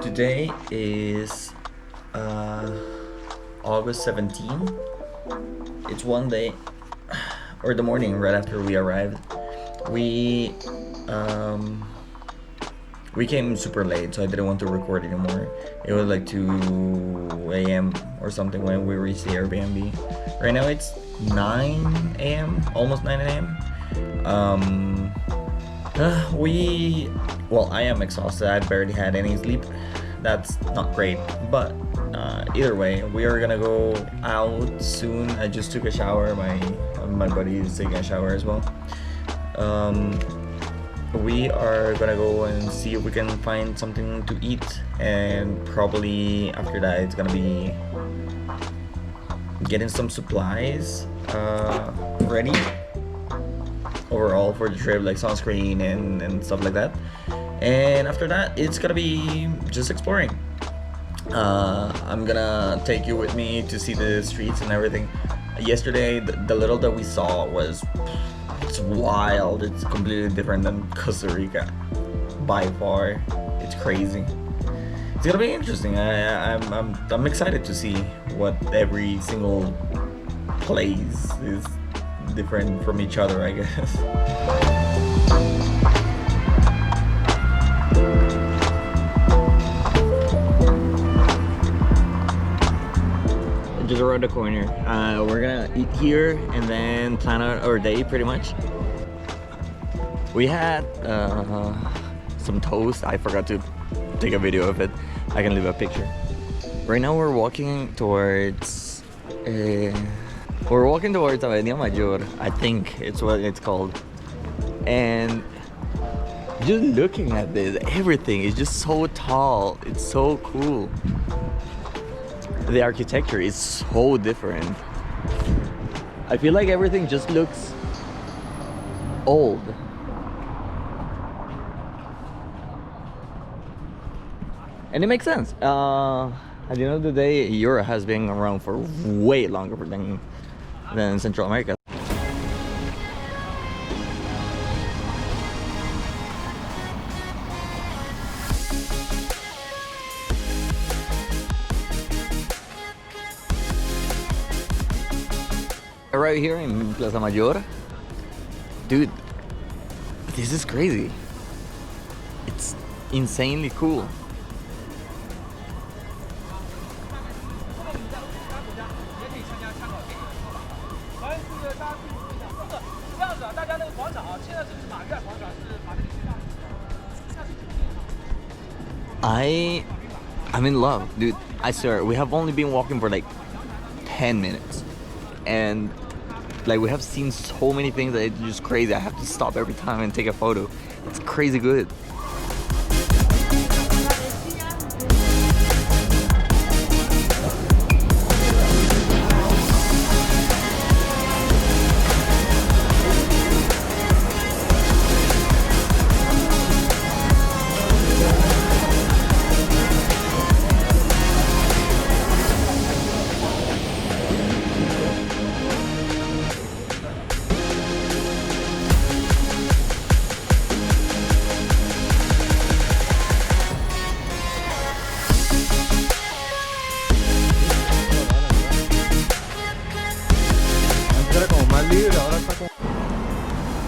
Today is August 17. It's one day, or the morning right after we arrived. We um, we came super late, so I didn't want to record anymore. It was like 2 a.m. or something when we reached the Airbnb. Right now it's 9 a.m., almost 9 a.m. Um, I am exhausted. I barely had any sleep. That's not great, but either way, we are gonna go out soon. I just took a shower. My buddy is taking a shower as well. We are gonna go and see if we can find something to eat, and probably after that, it's gonna be getting some supplies ready overall for the trip, like sunscreen and stuff like that. And after that, it's gonna be just exploring. I'm gonna take you with me to see the streets and everything. Yesterday, the little that we saw it's wild. It's completely different than Costa Rica, by far. It's crazy. It's gonna be interesting. I'm excited to see what every single place is different from each other, I guess. Just around the corner. We're gonna eat here and then plan out our day pretty much. We had some toast. I forgot to take a video of it. I can leave a picture. Right now we're walking towards Avenida Mayor. I think it's what it's called. And just looking at this, everything is just so tall. It's so cool. The architecture is so different. I feel like everything just looks old. And it makes sense. At the end of the day, Europe has been around for way longer than Central America. Right here in Plaza Mayor. Dude, this is crazy. It's insanely cool. I'm in love, dude. I swear, we have only been walking for like 10 minutes. And like we have seen so many things that it's just crazy. I have to stop every time and take a photo. It's crazy good.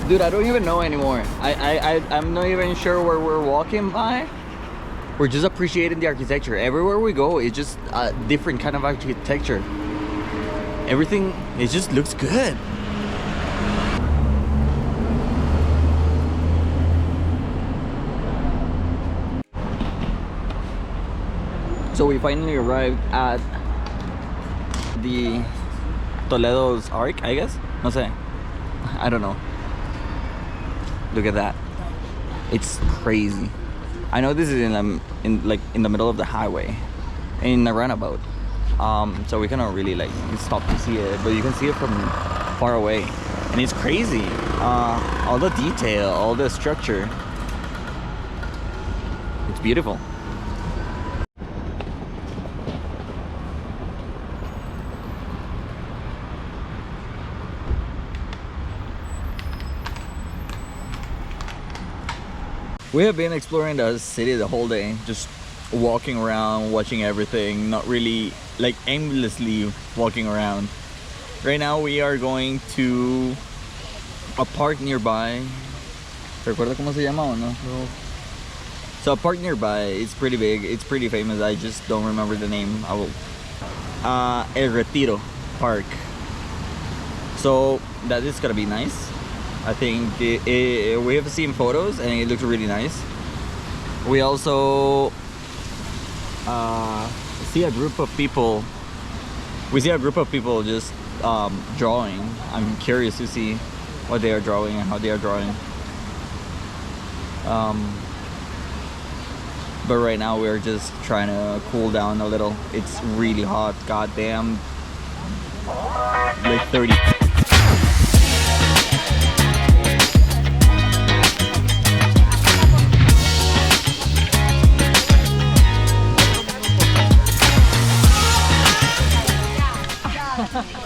Dude, I don't even know anymore. I'm not even sure where we're walking by. We're just appreciating the architecture. Everywhere we go, it's just a different kind of architecture. Everything, it just looks good. So we finally arrived at the Toledo's Arc, I guess? No sé. I don't know. Look at that. It's crazy. I know this is in the middle of the highway, in a runabout. So we cannot really like stop to see it, but you can see it from far away, and it's crazy. All the detail, all the structure. It's beautiful. We have been exploring the city the whole day, just walking around, watching everything, not really like aimlessly walking around. Right now we are going to a park nearby. ¿Recuerda cómo se llama o no? No. So a park nearby, it's pretty big, it's pretty famous, I just don't remember the name. I will. El Retiro Park. So that is gonna be nice. I think we have seen photos and it looks really nice. We also see a group of people. We see a group of people just drawing. I'm curious to see what they are drawing and how they are drawing. But right now we're just trying to cool down a little. It's really hot, goddamn. Like 30.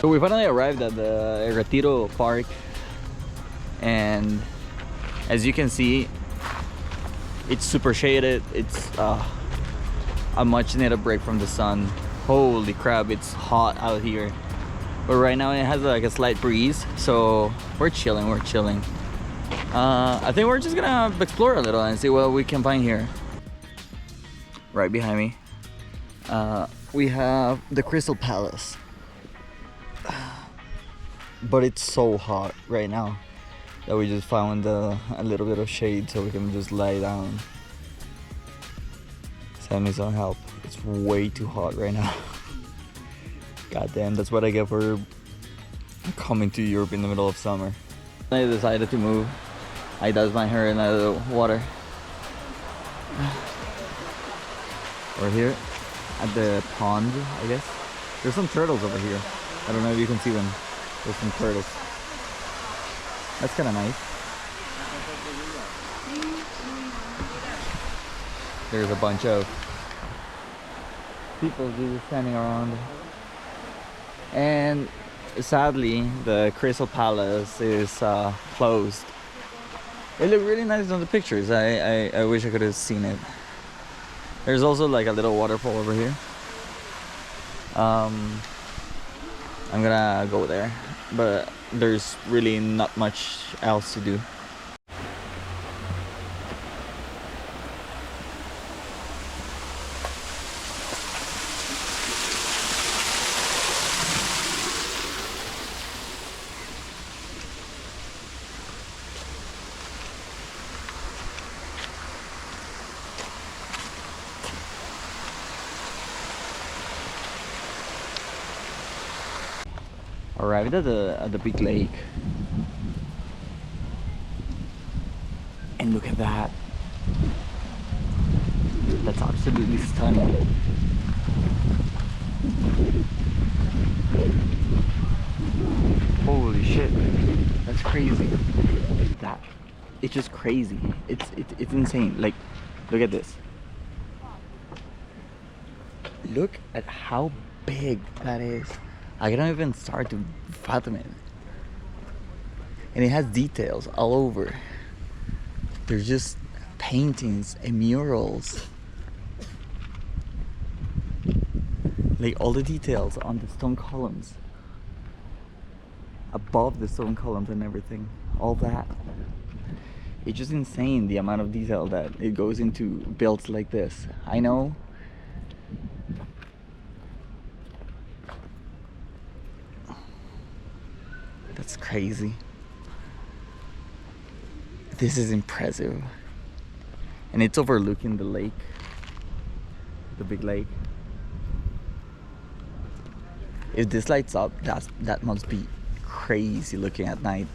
So we finally arrived at the El Retiro Park, and as you can see, it's super shaded. It's a much needed break from the sun. Holy crap, it's hot out here. But right now it has like a slight breeze, so we're chilling, I think we're just gonna explore a little and see what we can find here. Right behind me, we have the Crystal Palace. But it's so hot right now that we just found a little bit of shade so we can just lie down. Send me some help. It's way too hot right now. God damn, that's what I get for coming to Europe in the middle of summer. I decided to move. I doused my hair in the water. We're here at the pond, I guess. There's some turtles over here. I don't know if you can see them. There's some turtles. That's kind of nice. There's a bunch of people just standing around. And sadly, the Crystal Palace is closed. It looked really nice on the pictures. I wish I could have seen it. There's also like a little waterfall over here. I'm gonna go there, but there's really not much else to do. Arrived at the big lake, and look at that. That's absolutely stunning. Holy shit, that's crazy. That it's just crazy. It's insane. Like, look at this. Look at how big that is. I can't even start to fathom it. And it has details all over. There's just paintings and murals. Like all the details on the stone columns. Above the stone columns and everything. All that. It's just insane the amount of detail that it goes into builds like this. I know. That's crazy. This is impressive. And it's overlooking the lake. The big lake. If this lights up, that must be crazy looking at night.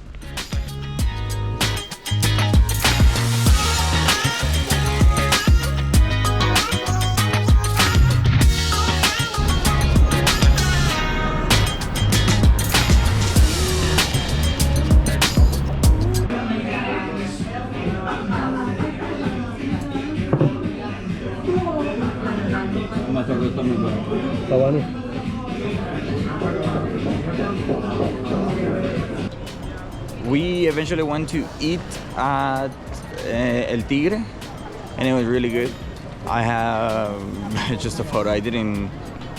We eventually went to eat at El Tigre, and it was really good. I have just a photo. I didn't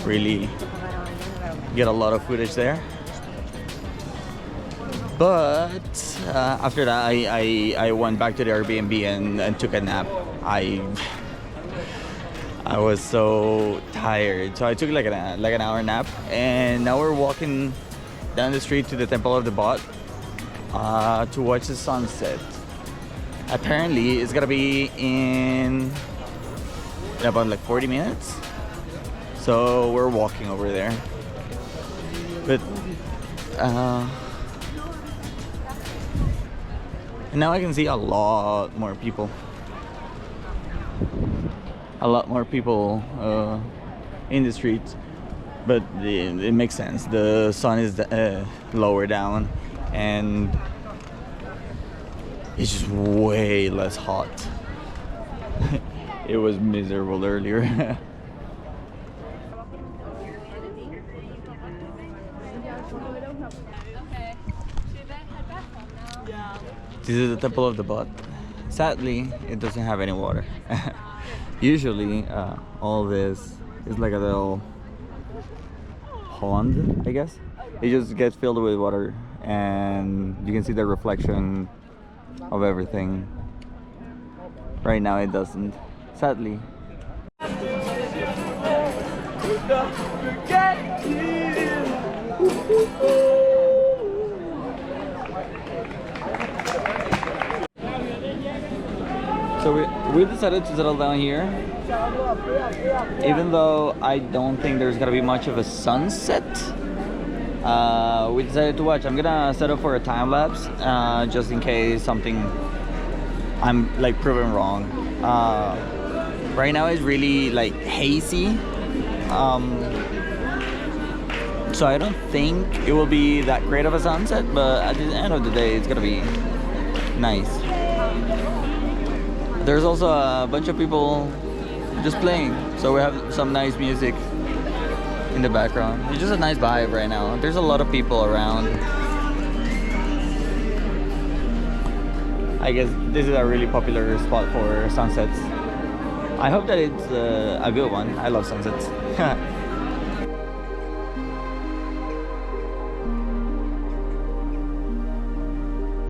really get a lot of footage there. But after that, I went back to the Airbnb and took a nap. I was so tired, so I took like an hour nap, and now we're walking down the street to the Temple of the Bot to watch the sunset. Apparently, it's gonna be in about like 40 minutes, so we're walking over there. But now I can see a lot more people. In the streets, but it makes sense. The sun is lower down, and it's just way less hot. It was miserable earlier. This is the Temple of the Bot. Sadly, it doesn't have any water. Usually, all this is like a little pond, I guess. It just gets filled with water, and you can see the reflection of everything. Right now, it doesn't. Sadly. So we decided to settle down here, even though I don't think there's gonna be much of a sunset. We decided to watch. I'm gonna set up for a time lapse, just in case I'm like proven wrong. Right now it's really like hazy, so I don't think it will be that great of a sunset. But at the end of the day, it's gonna be nice. There's also a bunch of people just playing, so we have some nice music in the background. It's just a nice vibe right now. There's a lot of people around. I guess this is a really popular spot for sunsets. I hope that it's a good one. I love sunsets.